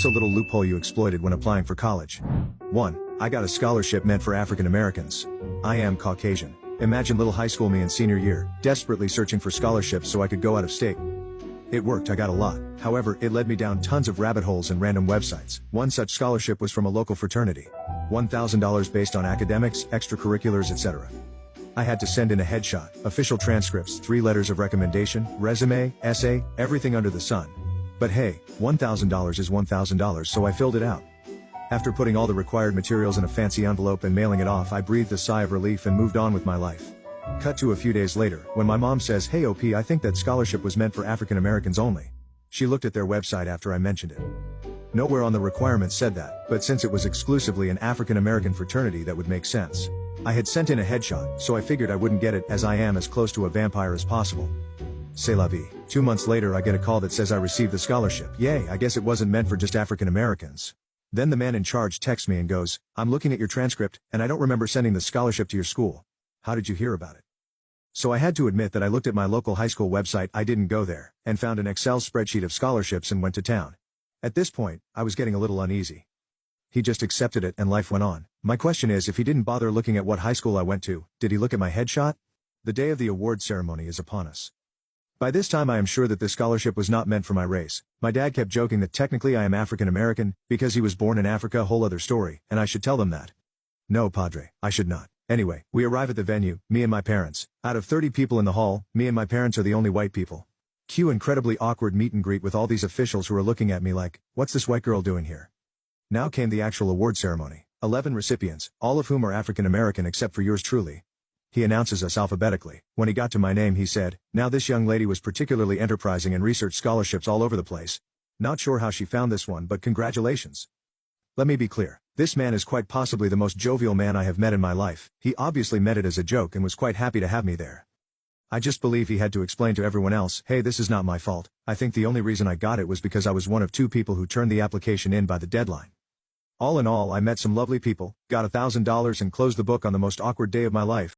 What's a little loophole you exploited when applying for college? 1. I got a scholarship meant for African Americans. I am Caucasian. Imagine little high school me in senior year, desperately searching for scholarships so I could go out of state. It worked, I got a lot. However, it led me down tons of rabbit holes and random websites. One such scholarship was from a local fraternity. $1,000 based on academics, extracurriculars, etc. I had to send in a headshot, official transcripts, 3 letters of recommendation, resume, essay, everything under the sun. But hey, $1,000 is $1,000, so I filled it out. After putting all the required materials in a fancy envelope and mailing it off, I breathed a sigh of relief and moved on with my life. Cut to a few days later, when my mom says, "Hey OP, I think that scholarship was meant for African Americans only." She looked at their website after I mentioned it. Nowhere on the requirements said that, but since it was exclusively an African American fraternity, that would make sense. I had sent in a headshot, so I figured I wouldn't get it, as I am as close to a vampire as possible. C'est la vie. 2 months later, I get a call that says I received the scholarship. Yay, I guess it wasn't meant for just African Americans. Then the man in charge texts me and goes, "I'm looking at your transcript, and I don't remember sending the scholarship to your school. How did you hear about it?" So I had to admit that I looked at my local high school website, I didn't go there, and found an Excel spreadsheet of scholarships and went to town. At this point, I was getting a little uneasy. He just accepted it and life went on. My question is, if he didn't bother looking at what high school I went to, did he look at my headshot? The day of the award ceremony is upon us. By this time I am sure that this scholarship was not meant for my race. My dad kept joking that technically I am African American, because he was born in Africa, whole other story, and I should tell them that. No, Padre, I should not. Anyway, we arrive at the venue, me and my parents. Out of 30 people in the hall, me and my parents are the only white people. Cue incredibly awkward meet and greet with all these officials who are looking at me like, what's this white girl doing here? Now came the actual award ceremony. 11 recipients, all of whom are African American except for yours truly. He announces us alphabetically. When he got to my name he said, "Now this young lady was particularly enterprising and researched scholarships all over the place. Not sure how she found this one, but congratulations." Let me be clear. This man is quite possibly the most jovial man I have met in my life. He obviously meant it as a joke and was quite happy to have me there. I just believe he had to explain to everyone else, "Hey, this is not my fault. I think the only reason I got it was because I was one of 2 people who turned the application in by the deadline." All in all, I met some lovely people, got $1,000 and closed the book on the most awkward day of my life.